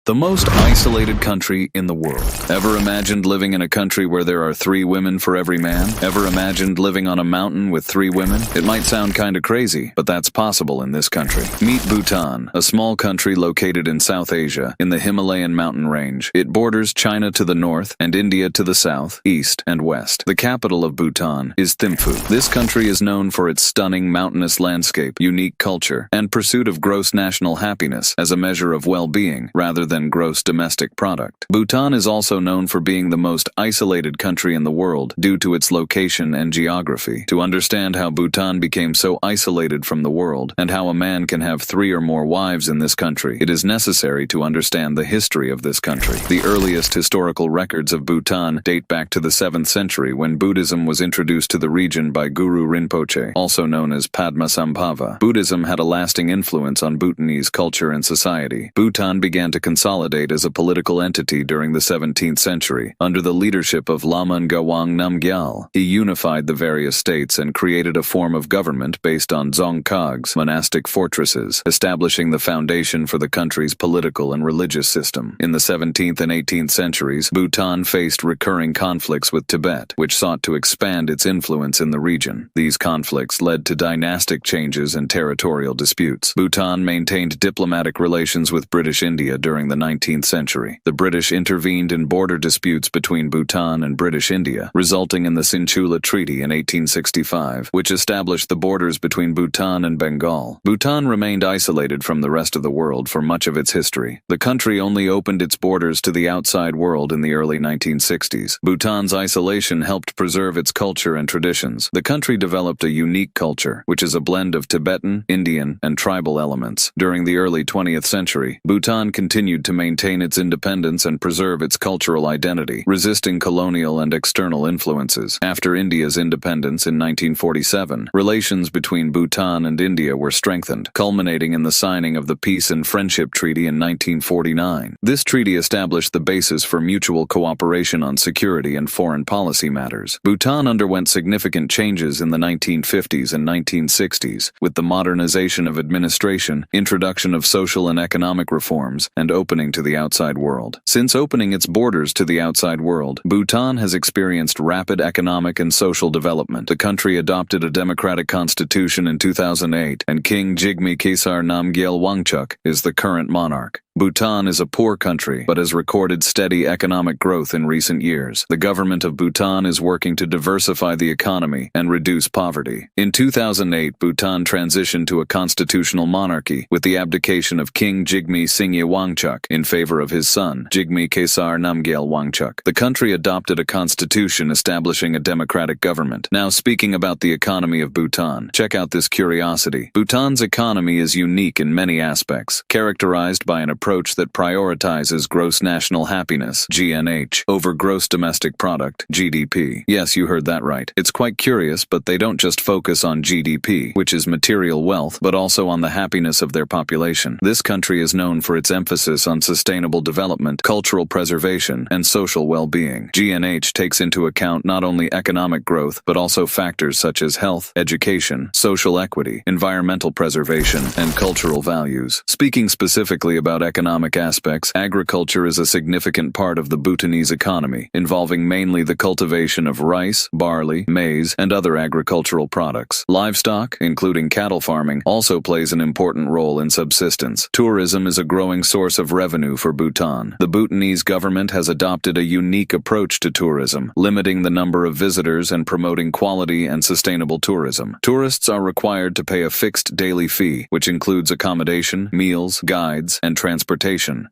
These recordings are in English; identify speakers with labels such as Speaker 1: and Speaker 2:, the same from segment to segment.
Speaker 1: The most isolated country in the world. Ever imagined living in a country where there are 3 women for every man? Ever imagined living on a mountain with 3 women? It might sound kinda crazy, but that's possible in this country. Meet Bhutan, a small country located in South Asia, in the Himalayan mountain range. It borders China to the north and India to the south, east, and west. The capital of Bhutan is Thimphu. This country is known for its stunning mountainous landscape, unique culture, and pursuit of gross national happiness as a measure of well-being, rather than gross domestic product. Bhutan is also known for being the most isolated country in the world due to its location and geography. To understand how Bhutan became so isolated from the world and how a man can have 3 or more wives in this country, it is necessary to understand the history of this country. The earliest historical records of Bhutan date back to the 7th century when Buddhism was introduced to the region by Guru Rinpoche, also known as Padmasambhava. Buddhism had a lasting influence on Bhutanese culture and society. Bhutan began to consolidate as a political entity during the 17th century, under the leadership of Lama Ngawang Namgyal. He unified the various states and created a form of government based on dzongkhags, monastic fortresses, establishing the foundation for the country's political and religious system. In the 17th and 18th centuries, Bhutan faced recurring conflicts with Tibet, which sought to expand its influence in the region. These conflicts led to dynastic changes and territorial disputes. Bhutan maintained diplomatic relations with British India during the 19th century. The British intervened in border disputes between Bhutan and British India, resulting in the Sinchula Treaty in 1865, which established the borders between Bhutan and Bengal. Bhutan remained isolated from the rest of the world for much of its history. The country only opened its borders to the outside world in the early 1960s. Bhutan's isolation helped preserve its culture and traditions. The country developed a unique culture, which is a blend of Tibetan, Indian, and tribal elements. During the early 20th century, Bhutan continued to maintain its independence and preserve its cultural identity, resisting colonial and external influences. After India's independence in 1947, relations between Bhutan and India were strengthened, culminating in the signing of the Peace and Friendship Treaty in 1949. This treaty established the basis for mutual cooperation on security and foreign policy matters. Bhutan underwent significant changes in the 1950s and 1960s, with the modernization of administration, introduction of social and economic reforms, and opening to the outside world. Since opening its borders to the outside world, Bhutan has experienced rapid economic and social development. The country adopted a democratic constitution in 2008, and King Jigme Khesar Namgyel Wangchuck is the current monarch. Bhutan is a poor country, but has recorded steady economic growth in recent years. The government of Bhutan is working to diversify the economy and reduce poverty. In 2008, Bhutan transitioned to a constitutional monarchy with the abdication of King Jigme Singye Wangchuck in favor of his son, Jigme Khesar Namgyel Wangchuck. The country adopted a constitution establishing a democratic government. Now, speaking about the economy of Bhutan, check out this curiosity. Bhutan's economy is unique in many aspects, characterized by an approach that prioritizes gross national happiness, GNH, over gross domestic product, GDP. Yes, you heard that right. It's quite curious, but they don't just focus on GDP, which is material wealth, but also on the happiness of their population. This country is known for its emphasis on sustainable development, cultural preservation, and social well-being. GNH takes into account not only economic growth, but also factors such as health, education, social equity, environmental preservation, and cultural values. Speaking specifically about economic aspects, agriculture is a significant part of the Bhutanese economy, involving mainly the cultivation of rice, barley, maize, and other agricultural products. Livestock, including cattle farming, also plays an important role in subsistence. Tourism is a growing source of revenue for Bhutan. The Bhutanese government has adopted a unique approach to tourism, limiting the number of visitors and promoting quality and sustainable tourism. Tourists are required to pay a fixed daily fee, which includes accommodation, meals, guides, and transportation.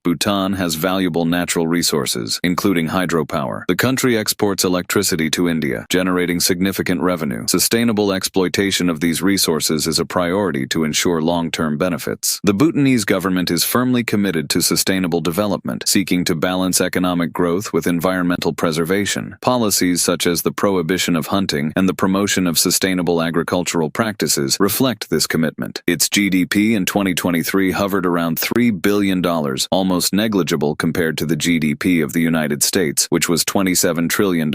Speaker 1: Bhutan has valuable natural resources, including hydropower. The country exports electricity to India, generating significant revenue. Sustainable exploitation of these resources is a priority to ensure long-term benefits. The Bhutanese government is firmly committed to sustainable development, seeking to balance economic growth with environmental preservation. Policies such as the prohibition of hunting and the promotion of sustainable agricultural practices reflect this commitment. Its GDP in 2023 hovered around $3 billion, almost negligible compared to the GDP of the United States, which was $27 trillion in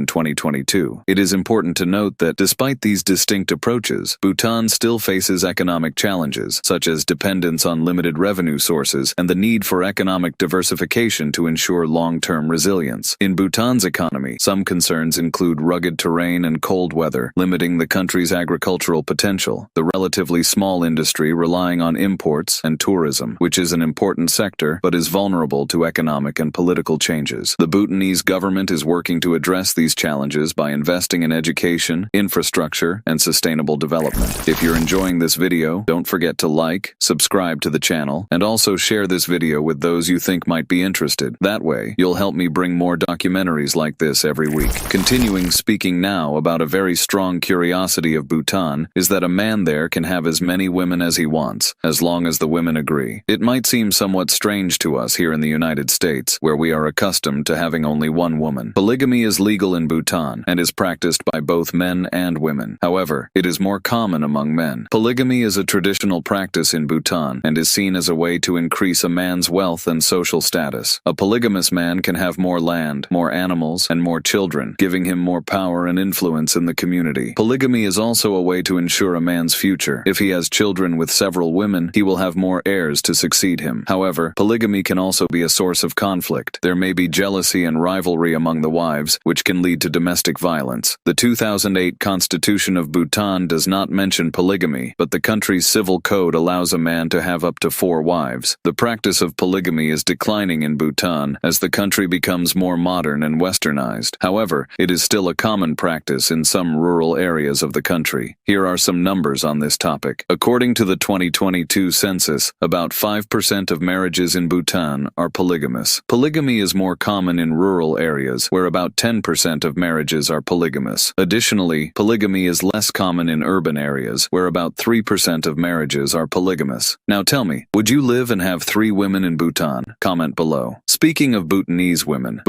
Speaker 1: 2022. It is important to note that despite these distinct approaches, Bhutan still faces economic challenges, such as dependence on limited revenue sources and the need for economic diversification to ensure long-term resilience. In Bhutan's economy, some concerns include rugged terrain and cold weather, limiting the country's agricultural potential, the relatively small industry relying on imports, and tourism, which is an important sector but is vulnerable to economic and political changes. The Bhutanese government is working to address these challenges by investing in education, infrastructure, and sustainable development. If you're enjoying this video, don't forget to like, subscribe to the channel, and also share this video with those you think might be interested. That way, you'll help me bring more documentaries like this every week. Continuing speaking now about a very strong curiosity of Bhutan is that a man there can have as many women as he wants, as long as the women agree. It might seem somewhat strange to us here in the United States, where we are accustomed to having only one woman. Polygamy is legal in Bhutan and is practiced by both men and women. However, it is more common among men. Polygamy is a traditional practice in Bhutan and is seen as a way to increase a man's wealth and social status. A polygamous man can have more land, more animals, and more children, giving him more power and influence in the community. Polygamy is also a way to ensure a man's future. If he has children with several women, he will have more heirs to succeed him. However, polygamy can also be a source of conflict. There may be jealousy and rivalry among the wives, which can lead to domestic violence. The 2008 Constitution of Bhutan does not mention polygamy, but the country's civil code allows a man to have up to 4 wives. The practice of polygamy is declining in Bhutan as the country becomes more modern and westernized. However, it is still a common practice in some rural areas of the country. Here are some numbers on this topic. According to the 2022 census, about 5% of marriages in Bhutan are polygamous. Polygamy is more common in rural areas, where about 10% of marriages are polygamous. Additionally, polygamy is less common in urban areas, where about 3% of marriages are polygamous. Now tell me, would you live and have 3 women in Bhutan? Comment below. Speaking of Bhutanese women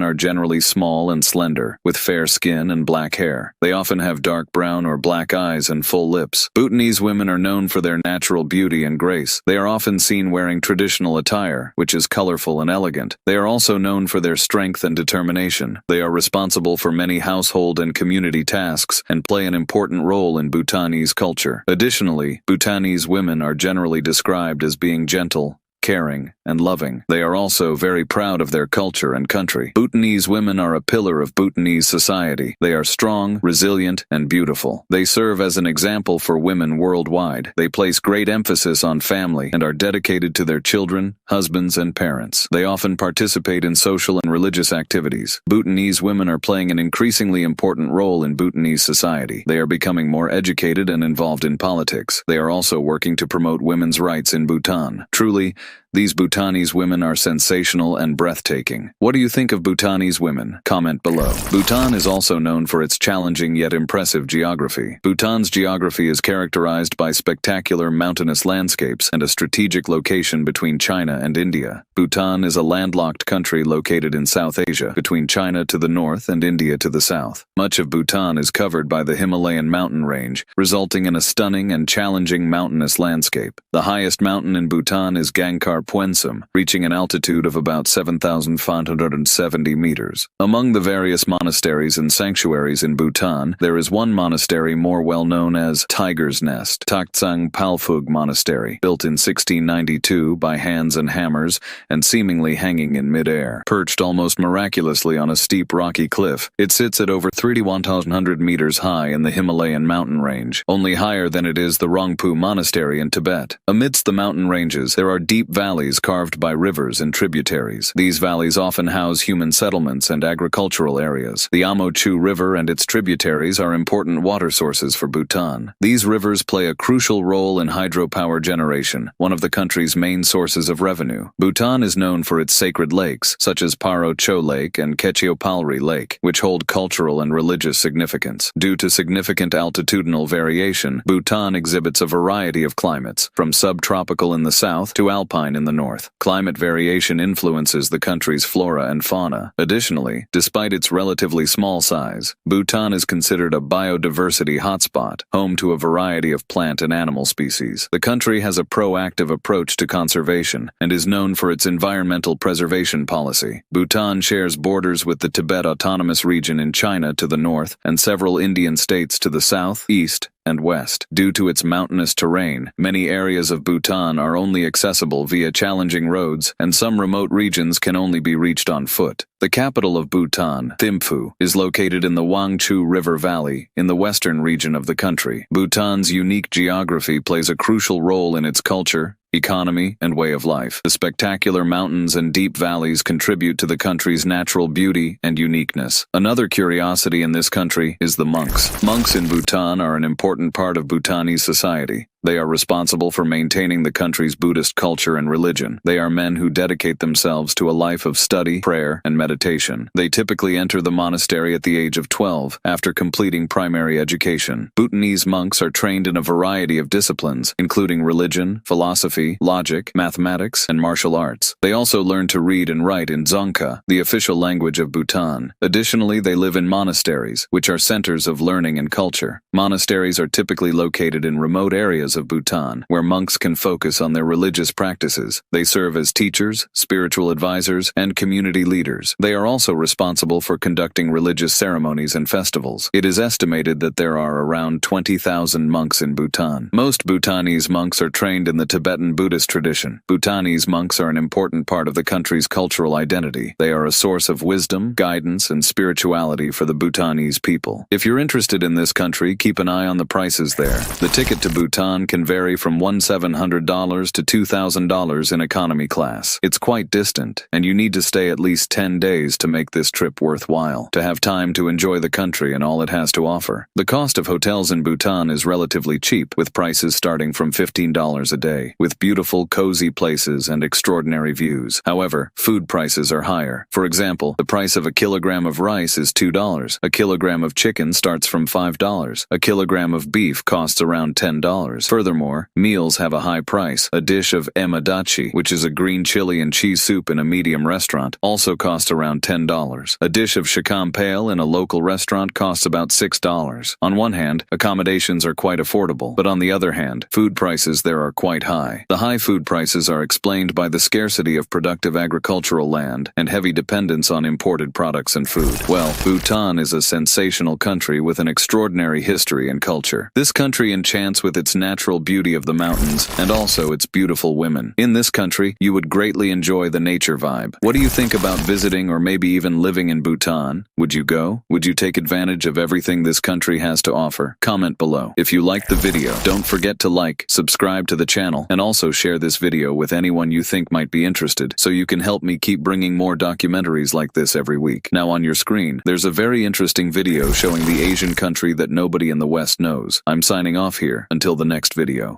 Speaker 1: are generally small and slender, with fair skin and black hair. They often have dark brown or black eyes and full lips. Bhutanese women are known for their natural beauty and grace. They are often seen wearing traditional attire, which is colorful and elegant. They are also known for their strength and determination. They are responsible for many household and community tasks and play an important role in Bhutanese culture. Additionally, Bhutanese women are generally described as being gentle, caring, and loving. They are also very proud of their culture and country. Bhutanese women are a pillar of Bhutanese society. They are strong, resilient, and beautiful. They serve as an example for women worldwide. They place great emphasis on family and are dedicated to their children, husbands, and parents. They often participate in social and religious activities. Bhutanese women are playing an increasingly important role in Bhutanese society. They are becoming more educated and involved in politics. They are also working to promote women's rights in Bhutan. Truly, these Bhutanese women are sensational and breathtaking. What do you think of Bhutanese women? Comment below. Bhutan is also known for its challenging yet impressive geography. Bhutan's geography is characterized by spectacular mountainous landscapes and a strategic location between China and India. Bhutan is a landlocked country located in South Asia, between China to the north and India to the south. Much of Bhutan is covered by the Himalayan mountain range, resulting in a stunning and challenging mountainous landscape. The highest mountain in Bhutan is Gangkhar Puensum, reaching an altitude of about 7,570 meters. Among the various monasteries and sanctuaries in Bhutan, there is one monastery more well known as Tiger's Nest, Taktsang Palphug Monastery, built in 1692 by hands and hammers and seemingly hanging in mid-air. Perched almost miraculously on a steep rocky cliff, it sits at over 3,100 meters high in the Himalayan mountain range, only higher than it is the Rangpu Monastery in Tibet. Amidst the mountain ranges, there are deep valleys carved by rivers and tributaries. These valleys often house human settlements and agricultural areas. The Amochu River and its tributaries are important water sources for Bhutan. These rivers play a crucial role in hydropower generation, one of the country's main sources of revenue. Bhutan is known for its sacred lakes, such as Paro Cho Lake and Ketchiopalri Lake, which hold cultural and religious significance. Due to significant altitudinal variation, Bhutan exhibits a variety of climates, from subtropical in the south to alpine in the north. Climate variation influences the country's flora and fauna. Additionally, despite its relatively small size, Bhutan is considered a biodiversity hotspot, home to a variety of plant and animal species. The country has a proactive approach to conservation and is known for its environmental preservation policy. Bhutan shares borders with the Tibet Autonomous Region in China to the north and several Indian states to the south, east, and west. Due to its mountainous terrain, many areas of Bhutan are only accessible via challenging roads, and some remote regions can only be reached on foot. The capital of Bhutan, Thimphu, is located in the Wangchu River Valley, in the western region of the country. Bhutan's unique geography plays a crucial role in its culture, economy, and way of life. The spectacular mountains and deep valleys contribute to the country's natural beauty and uniqueness. Another curiosity in this country is the monks. Monks in Bhutan are an important part of Bhutanese society. They are responsible for maintaining the country's Buddhist culture and religion. They are men who dedicate themselves to a life of study, prayer, and meditation. They typically enter the monastery at the age of 12, after completing primary education. Bhutanese monks are trained in a variety of disciplines, including religion, philosophy, logic, mathematics, and martial arts. They also learn to read and write in Dzongkha, the official language of Bhutan. Additionally, they live in monasteries, which are centers of learning and culture. Monasteries are typically located in remote areas of Bhutan, where monks can focus on their religious practices. They serve as teachers, spiritual advisors, and community leaders. They are also responsible for conducting religious ceremonies and festivals. It is estimated that there are around 20,000 monks in Bhutan. Most Bhutanese monks are trained in the Tibetan Buddhist tradition. Bhutanese monks are an important part of the country's cultural identity. They are a source of wisdom, guidance, and spirituality for the Bhutanese people. If you're interested in this country, keep an eye on the prices there. The ticket to Bhutan can vary from $1,700 to $2,000 in economy class. It's quite distant, and you need to stay at least 10 days to make this trip worthwhile, to have time to enjoy the country and all it has to offer. The cost of hotels in Bhutan is relatively cheap, with prices starting from $15 a day, with beautiful, cozy places and extraordinary views. However, food prices are higher. For example, the price of a kilogram of rice is $2. A kilogram of chicken starts from $5. A kilogram of beef costs around $10. Furthermore, meals have a high price. A dish of emadachi, which is a green chili and cheese soup in a medium restaurant, also costs around $10. A dish of shikam pale in a local restaurant costs about $6. On one hand, accommodations are quite affordable, but on the other hand, food prices there are quite high. The high food prices are explained by the scarcity of productive agricultural land and heavy dependence on imported products and food. Well, Bhutan is a sensational country with an extraordinary history and culture. This country enchants with its natural beauty of the mountains and also its beautiful women. In this country, you would greatly enjoy the nature vibe. What do you think about visiting or maybe even living in Bhutan? Would you go? Would you take advantage of everything this country has to offer? Comment below. If you liked the video, don't forget to like, subscribe to the channel, and also share this video with anyone you think might be interested, so you can help me keep bringing more documentaries like this every week. Now on your screen, there's a very interesting video showing the Asian country that nobody in the West knows. I'm signing off here, until the next video.